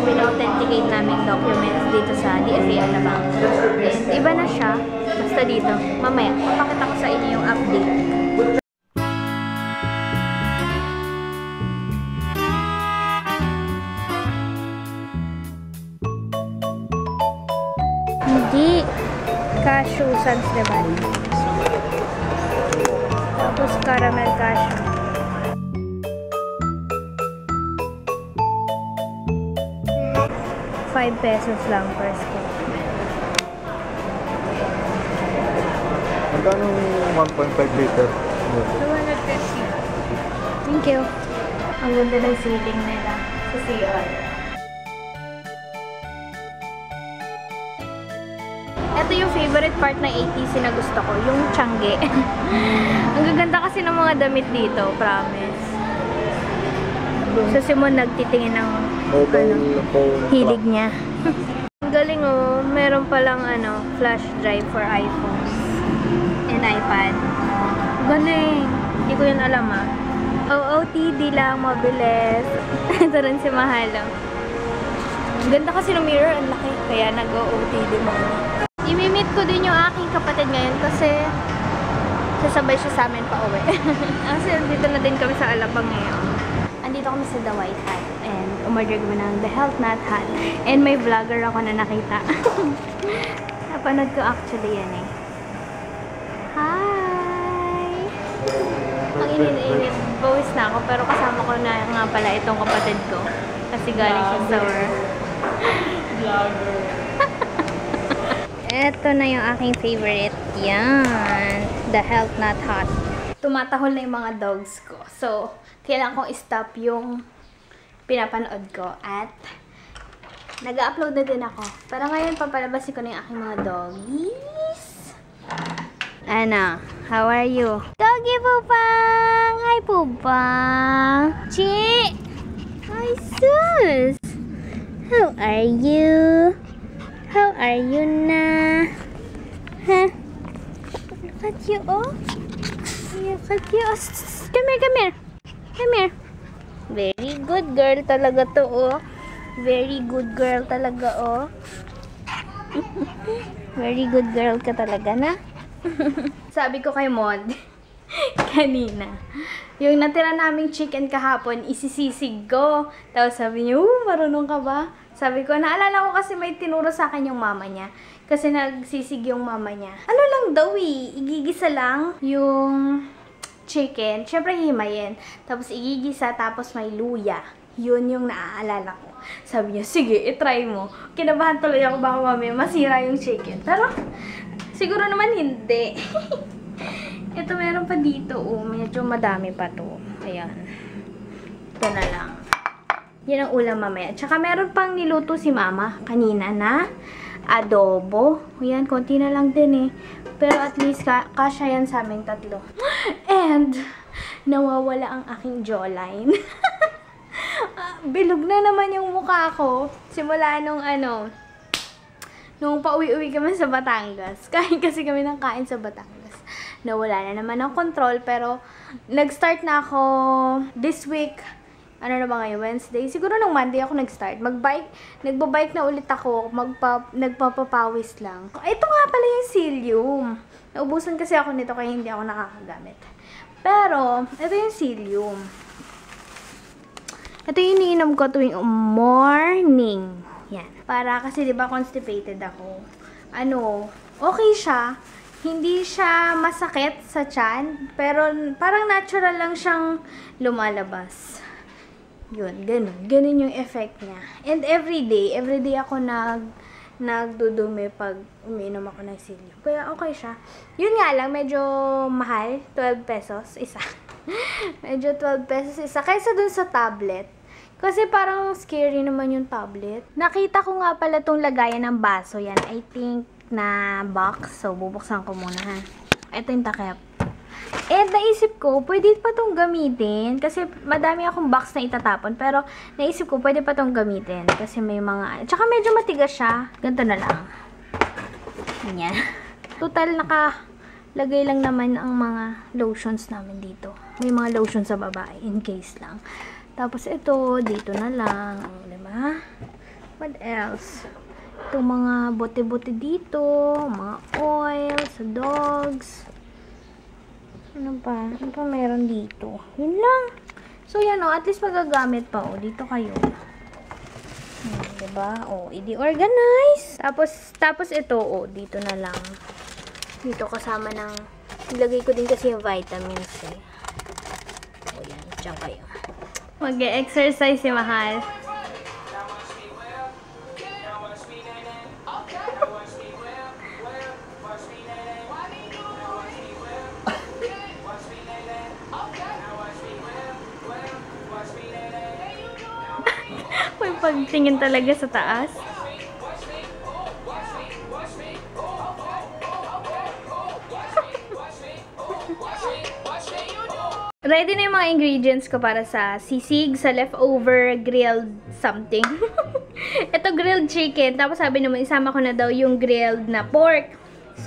pina-authenticate namin documents dito sa DFA Alabang. And iba na siya. Basta dito. Mamaya, papakita ko sa inyo yung update. Hindi. Cashew Sans de Valle. Tapos caramel cashew. ₱5 lang per scoop. Magkano 1.5 liter? 250. Thank you. Ang ganda ng ceiling nila sa CR. Ito yung favorite part ng ATC na gusto ko, yung Tiangge. Ang gaganda kasi ng mga damit dito, promise. So, Simon nagtitingin ng hilig niya. Ang galing oh, meron palang flash drive for iPhones and iPad. Galing. Hindi ko yun alam ah. OOTD lang, mabilis. Ito rin si Mahalo. Ang ganda kasi ng mirror, ang laki. Kaya nag-OOTD mo. I-meet ko din yung aking kapatid ngayon kasi sasabay siya sa amin pa uwi. Kasi dito na din kami sa Alabang ngayon. Andito kami sa The White Hat and umorder ko ng The Health Nut Hat. And may vlogger ako na nakita. Napanood ko actually yan eh. Hi! Ang init-init. Bawis na ako pero kasama ko na nga pala itong kapatid ko. Kasi galing siya sa work. Vlogger. Ito na yung aking favorite. Yan. The Health Nut Hot. Tumatahol na yung mga dogs ko. So, kailangan kong i-stop yung pinapanood ko. At, nag-upload na din ako. Pero ngayon, papalabasin ko na yung aking mga doggies. Ano? How are you? Doggy Pupang! Hi, Pupang! Chi! Hi, sus! How are you? How are you na? Huh? Look at you, oh. Look at you. Oh. Come here, come here. Come here. Very good girl talaga to, oh. Very good girl talaga, oh. Very good girl ka talaga na. Sabi ko kay Mod, kanina, yung natira naming chicken kahapon, isisisig ko. Tapos sabi niya, marunong ka ba? Sabi ko, naalala ko kasi may tinuro sa akin yung mama niya. Kasi nagsisig yung mama niya. Ano lang daw eh, igigisa lang yung chicken. Siyempre himayin. Tapos igigisa, tapos may luya. Yun yung naaalala ko. Sabi niya, sige, itry mo. Kinabahan tuloy ako, baka mamaya masira yung chicken. Pero, siguro naman hindi. Ito meron pa dito, oh. Medyo madami pa to. Ayan. Ito na lang. Yan ang ulam mamaya. Tsaka meron pang niluto si mama kanina na adobo. Yan, konti na lang din eh. Pero at least kasya yan sa aming tatlo. And, nawawala ang aking jawline. Bilog na naman yung mukha ko. Simula nung nung pauwi-uwi kami sa Batangas. Kain kasi kami ng kain sa Batangas. Nawala na naman ang control. Pero, nag-start na ako this week. Ano na ba ngayon? Wednesday? Siguro nung Monday ako nag-start. Nagbabike na ulit ako. Nagpapapawis lang. Ito nga pala yung Psyllium. Naubusan kasi ako nito kaya hindi ako nakakagamit. Pero, ito yung Psyllium. Ito yung iniinom ko tuwing morning. Yan. Para kasi diba constipated ako. Okay siya. Hindi siya masakit sa tiyan. Pero parang natural lang siyang lumalabas. Yun, ganun yung effect niya. And everyday ako nagdudumi pag umiinom ako ng Psyllium. Kaya okay siya. Yun nga lang, medyo mahal. 12 pesos isa. Medyo 12 pesos isa. Kaysa dun sa tablet. Kasi parang scary naman yung tablet. Nakita ko nga pala tong lagayan ng baso. Yan, I think na box. So, bubuksan ko muna ha. Ito yung takip. And naisip ko, pwede pa tong gamitin. Kasi madami akong box na itatapon. Pero naisip ko, pwede pa tong gamitin. Kasi may mga... Tsaka medyo matigas siya. Ganito na lang. Ganyan. Total, nakalagay lang naman ang mga lotions namin dito. May mga lotion sa babae. In case lang. Tapos ito, dito na lang. Diba? What else? Itong mga bote-bote dito, mga oil sa dogs. Ano pa? Ano pa meron dito? Yun lang. So, yan o. At least magagamit pa o. Dito kayo. Diba? O, i-organize. Tapos ito, o, dito na lang. Dito kasama ng, ilagay ko din kasi yung vitamins eh. O, yan. Diyan kayo. Mag-e-exercise si Mahal. May pagtingin talaga sa taas. Ready na yung mga ingredients ko para sa sisig, sa leftover grilled something. Ito grilled chicken. Tapos sabi naman, isama ko na daw yung grilled na pork.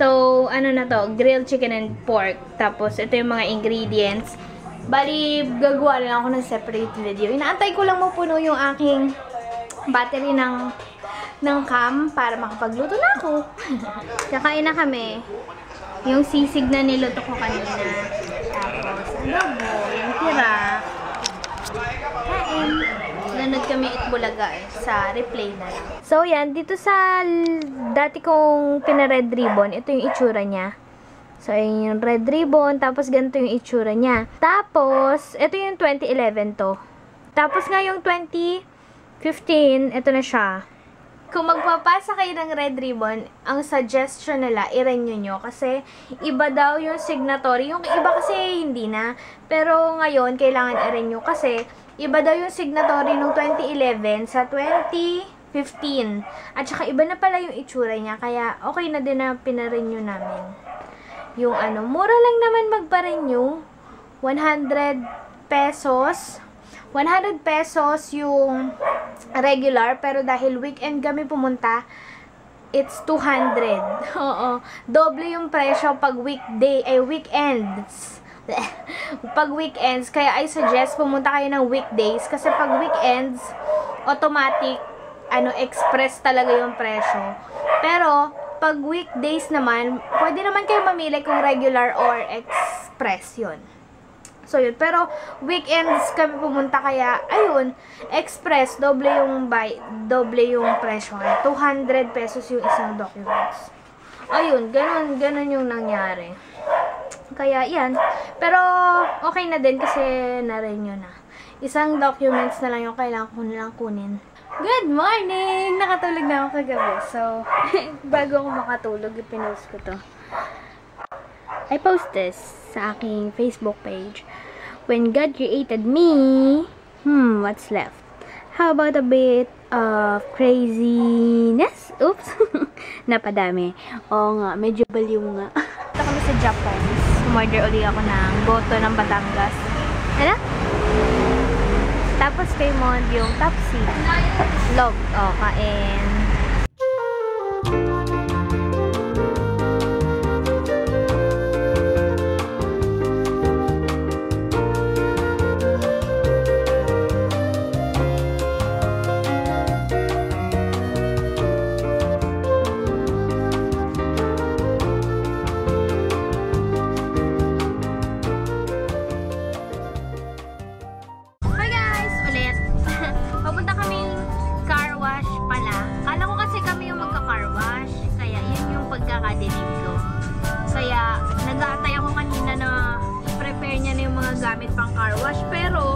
So, ano na to? Grilled chicken and pork. Tapos, ito yung mga ingredients. Bali, gagawa lang ako ng separate video. Inaantay ko lang mapuno yung aking battery ng cam para makapagluto na ako. Kakain na kami. Yung sisig na niluto ko kanina. Tapos, adobo, yung tira. Kain. Nanood kami Itbulaga sa replay na lang. So, yan. Dito sa dati kong pina-red ribbon, ito yung itsura niya. So, ayun yung red ribbon. Tapos, ganito yung itsura niya. Tapos, ito yung 2011 to. Tapos, nga yung 2015, ito na siya. Kung magpapasa kayo ng red ribbon, ang suggestion nila, i-renew nyo. Kasi, iba daw yung signatory. Yung iba kasi hindi na. Pero, ngayon, kailangan i-renew. Kasi, iba daw yung signatory nung 2011 sa 2015. At saka, iba na pala yung itsura niya. Kaya, okay na din na pina-renew namin. Yung ano, mura lang naman magpa-renew. 100 pesos. 100 pesos yung regular, pero dahil weekend kami pumunta, it's 200. Oo. Doble yung presyo pag weekends. Pag weekends, kaya I suggest pumunta kayo ng weekdays kasi pag weekends, automatic, express talaga yung presyo. Pero, pag weekdays naman, pwede naman kayo mamili kung regular or express yun. So, yun. Pero, weekends kami pumunta kaya, ayun, express, doble yung presyo. 200 pesos yung isang documents. Ayun, ganun yung nangyari. Kaya, yan. Pero, okay na din kasi na-renew na. Isang documents na lang yung kailangan ko nilang kunin. Good morning! Nakatulog na ako kagabi. So, bago ako makatulog, ipinost ko to. I post this sa aking Facebook page. When God created me, what's left? How about a bit of craziness? Oops! Napadami. Oo nga, medyo baliw nga. Ito kami sa Japan. Umorder ulit ako ng boto ng Batangas. Ano? Tapos kay Mon yung Tapsi. Log. O, kain. Kaya, nag-aantay ako kanina na i-prepare niya na yung mga gamit pang car wash. Pero,